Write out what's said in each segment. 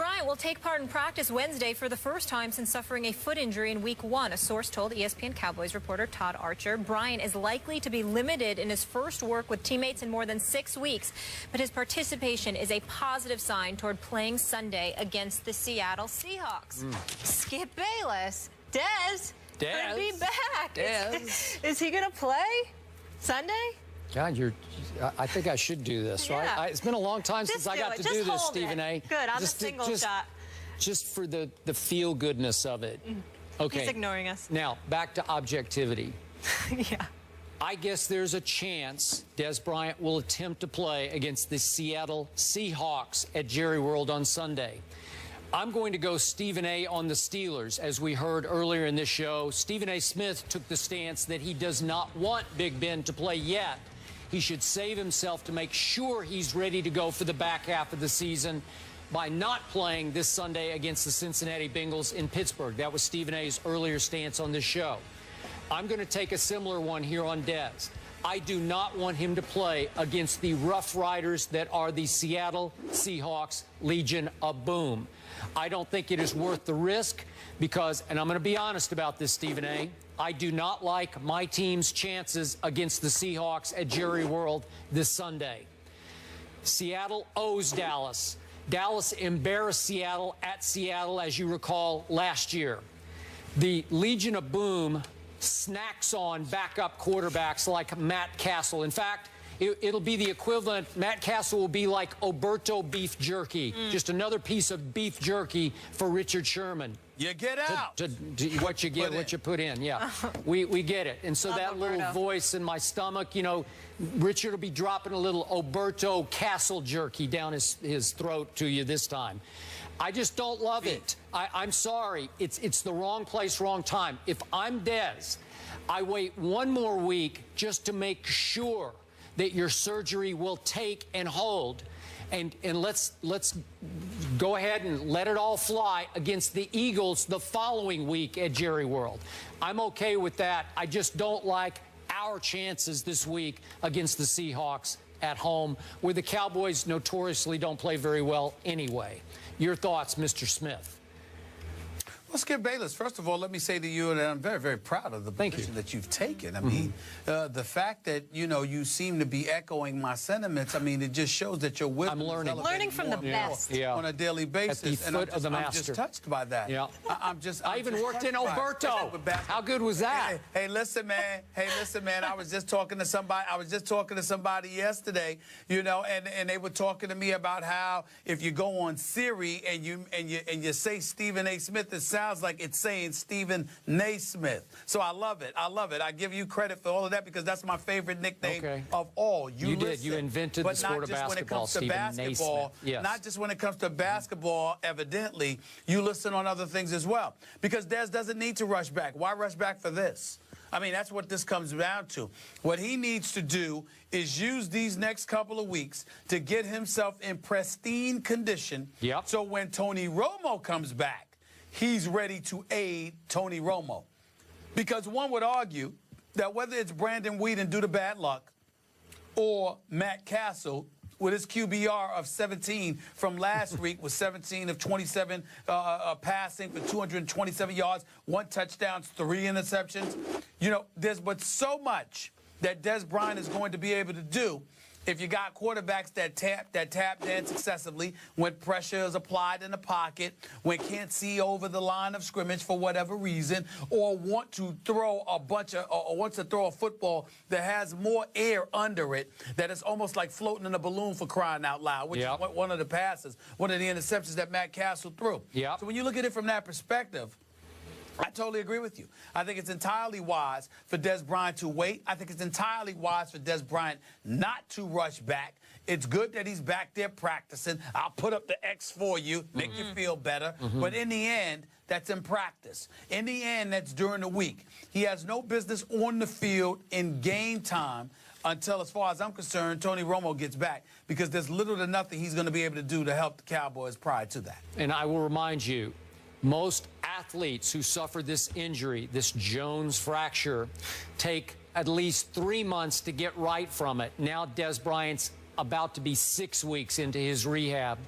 Bryant will take part in practice Wednesday for the first time since suffering a foot injury in Week 1. A source told ESPN Cowboys reporter Todd Archer Bryant is likely to be limited in his first work with teammates in more than 6 weeks, but his participation is a positive sign toward playing Sunday against the Seattle Seahawks. Skip Bayless, Dez could be back. Is he going to play Sunday? God, I think I should do this, right? It's been a long time since I got to do this, Stephen A. Good, on the single shot. Just for the feel-goodness of it. Okay. He's ignoring us. Now, back to objectivity. Yeah. I guess there's a chance Dez Bryant will attempt to play against the Seattle Seahawks at Jerry World on Sunday. I'm going to go Stephen A. on the Steelers. As we heard earlier in this show, Stephen A. Smith took the stance that he does not want Big Ben to play yet. He should save himself to make sure he's ready to go for the back half of the season by not playing this Sunday against the Cincinnati Bengals in Pittsburgh. That was Stephen A.'s earlier stance on this show. I'm going to take a similar one here on Dez. I do not want him to play against the Rough Riders that are the Seattle Seahawks Legion of Boom. I don't think it is worth the risk because, and I'm going to be honest about this, Stephen A., I do not like my team's chances against the Seahawks at Jerry World this Sunday. Seattle owes Dallas. Dallas embarrassed Seattle at Seattle, as you recall, last year. The Legion of Boom snacks on backup quarterbacks like Matt Castle. In fact, it'll be the equivalent. Matt Castle will be like Oberto beef jerky, just another piece of beef jerky for Richard Sherman. You get out. What you get, what you put in. Yeah, we get it. And so that little voice in my stomach, you know, Richard will be dropping a little Oberto Castle jerky down his throat to you this time. I just don't love it. I'm sorry. It's the wrong place, wrong time. If I'm Dez, I wait one more week just to make sure that your surgery will take and hold. And let's go ahead and let it all fly against the Eagles the following week at Jerry World. I'm okay with that. I just don't like our chances this week against the Seahawks at home, where the Cowboys notoriously don't play very well anyway. Your thoughts, Mr. Smith? Well, Skip Bayless, first of all, let me say to you that I'm very, very proud of the position that you've taken. I mean, the fact that, you know, you seem to be echoing my sentiments, I mean, it just shows that you're wisdom. I'm learning from the best on a daily basis. At the foot of the master. I'm just touched by that. Yeah. I even worked in Oberto. How good was that? Hey, listen, man. Hey, listen, man. I was just talking to somebody yesterday, you know, and they were talking to me about how if you go on Siri and you say Stephen A. Smith, it sounds like it's saying Stephen Naismith. So I love it. I love it. I give you credit for all of that because that's my favorite nickname of all. You did. You invented the sport of basketball, Stephen Naismith. Yes. Not just when it comes to basketball, evidently, you listen on other things as well. Because Dez doesn't need to rush back. Why rush back for this? I mean, that's what this comes down to. What he needs to do is use these next couple of weeks to get himself in pristine condition. So when Tony Romo comes back, he's ready to aid Tony Romo. Because one would argue that whether it's Brandon Whedon due to bad luck or Matt Castle with his QBR of 17 from last week with 17 of 27 passing for 227 yards, 1 touchdown, 3 interceptions. You know, there's but so much that Dez Bryant is going to be able to do if you got quarterbacks that tap dance excessively when pressure is applied in the pocket, when can't see over the line of scrimmage for whatever reason, or want to throw wants to throw a football that has more air under it, that is almost like floating in a balloon for crying out loud, which is one of the passes, one of the interceptions that Matt Castle threw. So when you look at it from that perspective, I totally agree with you. I think it's entirely wise for Dez Bryant to wait. I think it's entirely wise for Dez Bryant not to rush back. It's good that he's back there practicing. I'll put up the X for you, make you feel better. But in the end, that's in practice. In the end, that's during the week. He has no business on the field in game time until, as far as I'm concerned, Tony Romo gets back, because there's little to nothing he's going to be able to do to help the Cowboys prior to that. And I will remind you, most athletes who suffer this injury, this Jones fracture, take at least 3 months to get right from it. Now Dez Bryant's about to be 6 weeks into his rehab.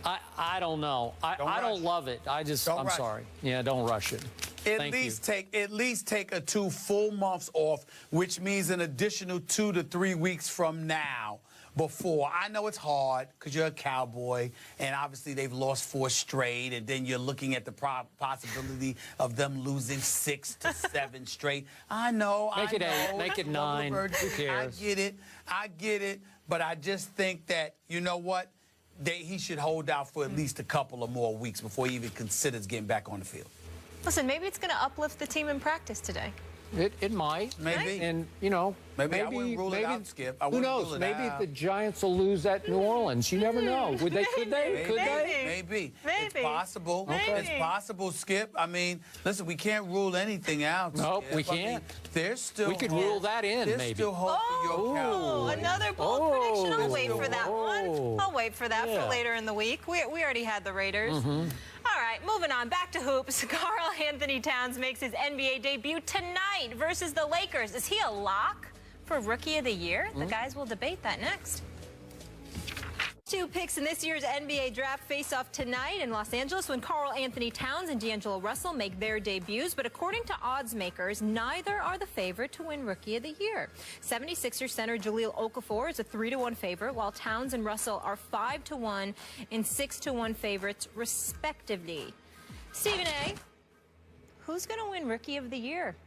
I don't know. I don't love it. I'm sorry. Yeah, don't rush it. At least take 2 full months off, which means an additional 2 to 3 weeks from now. Before, I know it's hard because you're a Cowboy, and obviously they've lost 4 straight, and then you're looking at the possibility of them losing 6 to 7 straight. I know. Make it 8. Make it 9. Who cares? I get it. But I just think that, you know what? He should hold out for at least a couple of more weeks before he even considers getting back on the field. Listen, maybe it's going to uplift the team in practice today. It might. Maybe. And, you know, maybe I wouldn't rule it out, Skip. Who knows? Maybe the Giants will lose at New Orleans. You never know. Could they? Could they? Maybe. It's possible. Maybe. It's possible, Skip. I mean, listen, we can't rule anything out, Nope, Skip. we can't. I mean, there's still We could rule that in, there's maybe. still hope for your Cowboys. Another bold prediction. I'll wait for that one. I'll wait for that for later in the week. We already had the Raiders. All right, moving on. Back to hoops. Karl Anthony Towns makes his NBA debut tonight versus the Lakers. Is he a lock for Rookie of the Year? The guys will debate that next. 2 picks in this year's NBA draft face off tonight in Los Angeles when Karl Anthony Towns and D'Angelo Russell make their debuts. But according to odds makers, neither are the favorite to win Rookie of the Year. 76ers center Jahlil Okafor is a 3-1 favorite, while Towns and Russell are 5-1 and 6-1 favorites, respectively. Stephen A., who's going to win Rookie of the Year?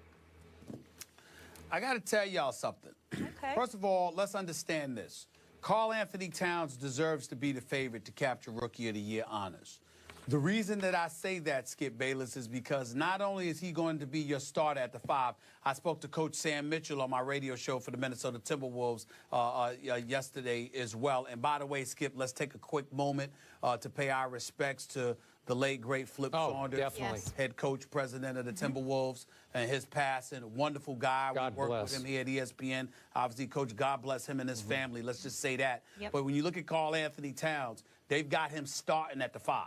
I got to tell y'all something. Okay. First of all, let's understand this. Karl Anthony Towns deserves to be the favorite to capture Rookie of the Year honors. The reason that I say that, Skip Bayless, is because not only is he going to be your starter at the 5, I spoke to Coach Sam Mitchell on my radio show for the Minnesota Timberwolves yesterday as well. And by the way, Skip, let's take a quick moment to pay our respects to the late, great Flip Saunders, definitely. head coach, president of the Timberwolves, and his passing. Wonderful guy. God we worked bless. with him here at ESPN. Obviously, Coach, God bless him and his family. Let's just say that. Yep. But when you look at Karl Anthony Towns, they've got him starting at the 5.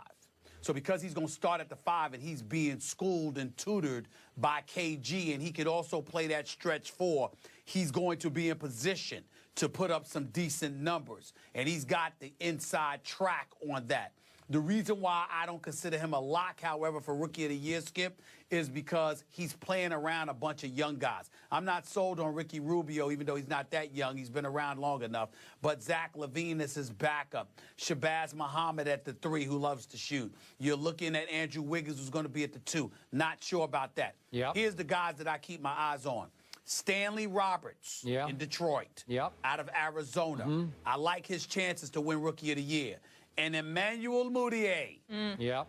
So because he's going to start at the 5 and he's being schooled and tutored by KG, and he could also play that stretch 4, he's going to be in position to put up some decent numbers. And he's got the inside track on that. The reason why I don't consider him a lock, however, for Rookie of the Year, Skip, is because he's playing around a bunch of young guys. I'm not sold on Ricky Rubio, even though he's not that young. He's been around long enough. But Zach LaVine is his backup. Shabazz Muhammad at the 3, who loves to shoot. You're looking at Andrew Wiggins, who's going to be at the 2. Not sure about that. Yep. Here's the guys that I keep my eyes on. Stanley Roberts in Detroit, out of Arizona. I like his chances to win Rookie of the Year. And Emmanuel Mudiay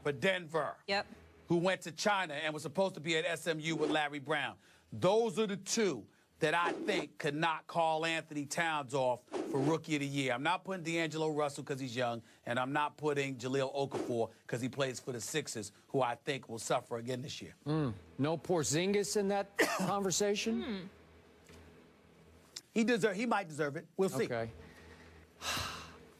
for Denver, who went to China and was supposed to be at SMU with Larry Brown. Those are the 2 that I think could knock Karl Anthony Towns off for Rookie of the Year. I'm not putting D'Angelo Russell because he's young, and I'm not putting Jahlil Okafor because he plays for the Sixers, who I think will suffer again this year. No Porzingis in that conversation? He might deserve it. We'll see. Okay.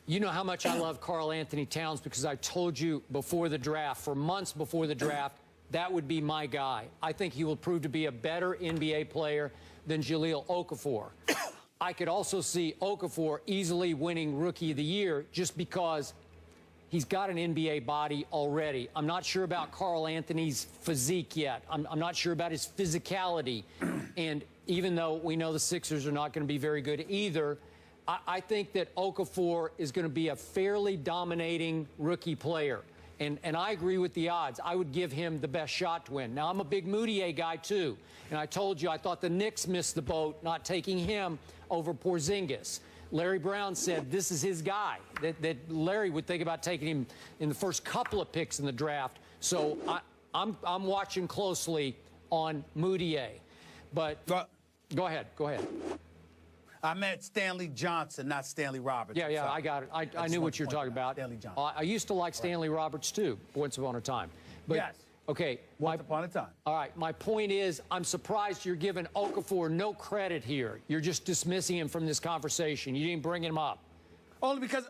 You know how much I love Karl Anthony Towns because I told you before the draft, for months before the draft, that would be my guy. I think he will prove to be a better NBA player than Jahlil Okafor. I could also see Okafor easily winning Rookie of the Year just because he's got an NBA body already. I'm not sure about Karl Anthony's physique yet. I'm not sure about his physicality. And even though we know the Sixers are not going to be very good either, I think that Okafor is going to be a fairly dominating rookie player. And I agree with the odds. I would give him the best shot to win. Now, I'm a big Mudiay guy, too. And I told you I thought the Knicks missed the boat not taking him over Porzingis. Larry Brown said this is his guy, that Larry would think about taking him in the first couple of picks in the draft. So I'm watching closely on Mudiay. But go ahead. I meant Stanley Johnson, not Stanley Roberts. Yeah, I got it. I knew what you were talking about. Stanley Johnson. I used to like Stanley Roberts, too, once upon a time. But, yes. Okay. Once upon a time. All right. My point is, I'm surprised you're giving Okafor no credit here. You're just dismissing him from this conversation. You didn't bring him up. Only because,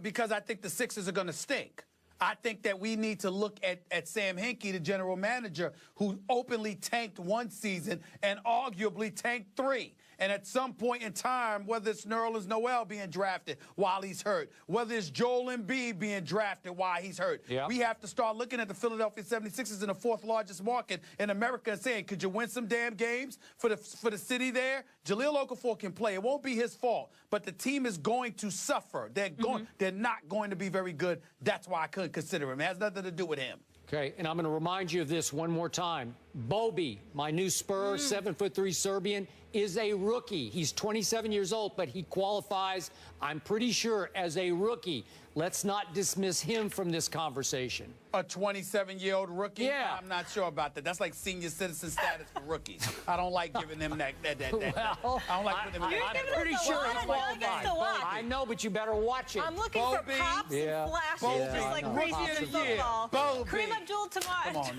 because I think the Sixers are going to stink. I think that we need to look at Sam Hinkie, the general manager, who openly tanked 1 season and arguably tanked 3. And at some point in time, whether it's Nerlens Noel being drafted while he's hurt, whether it's Joel Embiid being drafted while he's hurt, we have to start looking at the Philadelphia 76ers in the fourth largest market in America and saying, could you win some damn games for the city there? Jahlil Okafor can play. It won't be his fault, but the team is going to suffer. They're not going to be very good. That's why I couldn't consider him. It has nothing to do with him. Okay, and I'm going to remind you of this one more time. Bobby, my new Spur, 7'3" Serbian, is a rookie. He's 27 years old, but he qualifies, I'm pretty sure, as a rookie. Let's not dismiss him from this conversation. A 27-year-old rookie? Yeah. I'm not sure about that. That's like senior citizen status for rookies. I don't like giving them that. Well, I don't like putting them in that. I'm pretty sure it's qualified. I know, but you better watch it. I'm looking for pops and flashes, just like crazy in football. Bobby. Kareem Abdul-Jabbar. Come on now.